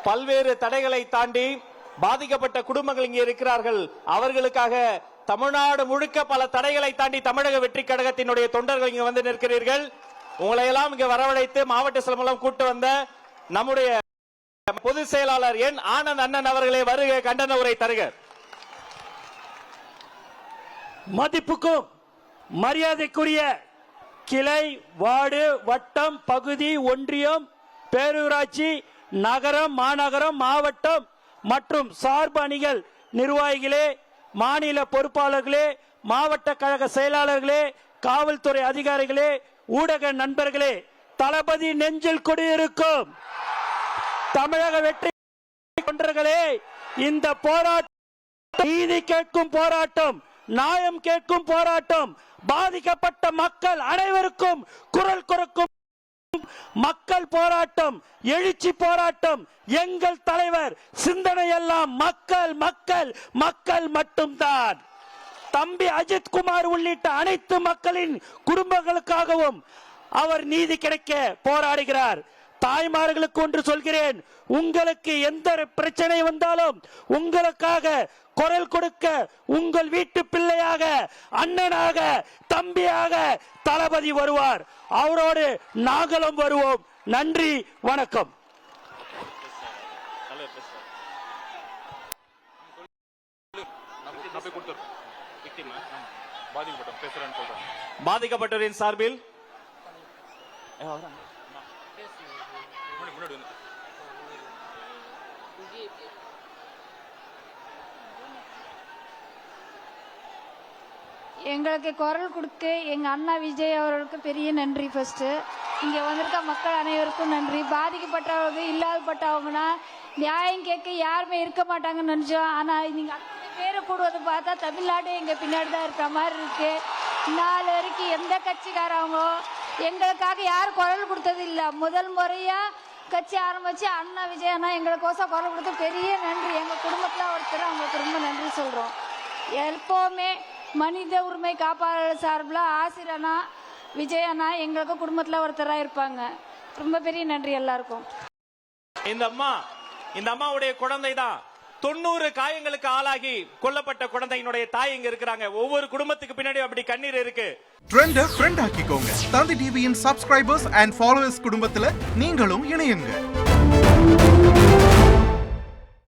பல்வேறு தடைகளை தாண்டி பாதிக்கப்பட்ட குடும்பங்கள் இங்கே இருக்கிறார்கள். அவர்களுக்காக தமிழ்நாடு முழுக்க பல தடைகளை தாண்டி தமிழக வெற்றி கழகத்தினுடைய தொண்டர்கள் இங்க வந்து நிற்கிறீர்கள். உங்களை எல்லாம் இங்க வரவழைத்து மாவட்ட செயலர் மூலம் கூட்டு வந்த நம்முடைய பொதுச் செயலாளர் என் ஆனந்த் அண்ணன் அவர்களே வருக, கண்டன உரை தருக. மதிப்புக்கும் மரியாதைக்குரிய கிளை, வார்டு, வட்டம், பகுதி, ஒன்றியம், பேரூராட்சி, நகரம், மாநகரம், மாவட்டம் மற்றும் சார்பு அணிகள் நிர்வாகிகளே, மாநில பொறுப்பாளர்களே, மாவட்ட கழக செயலாளர்களே, காவல்துறை அதிகாரிகளே, ஊடக நண்பர்களே, தளபதி நெஞ்சில் குடியிருக்கும் தமிழக வெற்றி தொண்டர்களே, இந்த போராட்டம் நீதி கேட்கும் போராட்டம், நியாயம் கேட்கும் போராட்டம், பாதிக்கப்பட்ட மக்கள் அனைவருக்கும் குரல் கொடுக்கும் மக்கள் போராட்டம், எழுச்சி போராட்டம். எங்கள் தலைவர் சிந்தனை எல்லாம் மக்கள் மக்கள் மக்கள் மட்டும்தான். தம்பி அஜித் குமார் உள்ளிட்ட அனைத்து மக்களின் குடும்பங்களுக்காகவும் அவர் நீதி கிடைக்க போராடுகிறார். தாய்மார்களுக்கு ஒன்று சொல்கிறேன், உங்களுக்கு எந்த பிரச்சனை வந்தாலும் உங்களுக்காக குரல் கொடுக்க உங்கள் வீட்டு பிள்ளையாக, அண்ணனாக, தம்பியாக தளபதி வருவார். அவரோடு நாங்களும் வருவோம். நன்றி, வணக்கம். பாதிக்கப்பட்டவரின் சார்பில் எங்களுக்கு குரல் கொடுக்க எங்க அண்ணா விஜய் அவர்களுக்கு பெரிய நன்றி. ஃபர்ஸ்ட் இங்க வந்திருக்க மக்கள் அனைவருக்கும் நன்றி. பாதிக்கப்பட்டவங்க, இல்லாதப்பட்டவங்கன்னா நியாயம் கேட்க யாருமே இருக்க மாட்டாங்கன்னு நினைச்சோம். ஆனா நீங்க பேரை கூடுவதை பார்த்தா தமிழ்நாடு எங்க பின்னாடி தான் இருக்கிற மாதிரி இருக்கு. நாலு வரைக்கும் எந்த கட்சிக்காரவங்க எங்களுக்காக யாரும் குரல் கொடுத்தது இல்லை. முதல் முறையா கட்சி ஆரம்பிச்சு அண்ணா விஜய் அண்ணா எங்களுக்கோசம் குரல் கொடுத்து பெரிய நன்றி. எங்க குடும்பத்துல ஒருத்தர் அவங்களுக்கு ரொம்ப நன்றி சொல்றோம். எப்பவுமே மனித உரிமை காப்பாளர் சார்பில் ஆசிரியனா விஜய் அண்ணா எங்களுக்கு குடும்பத்துல ஒருத்தராக இருப்பாங்க. ரொம்ப பெரிய நன்றி எல்லாருக்கும். இந்த அம்மாவுடைய குழந்தை தான் 90 காயங்களுக்கு ஆளாகி கொல்லப்பட்ட குழந்தையினுடைய தாய் இங்க இருக்கிறாங்க. ஒவ்வொரு குடும்பத்துக்கு பின்னாடி அப்படி கண்ணீர் இருக்கு. ட்ரெண்ட ஃப்ரெண்ட் ஆக்கிக்கோங்க. தந்தி டிவியின் சப்ஸ்கிரைபர்ஸ் அண்ட் ஃபாலோவர்ஸ் குடும்பத்துல நீங்களும் இணையுங்க.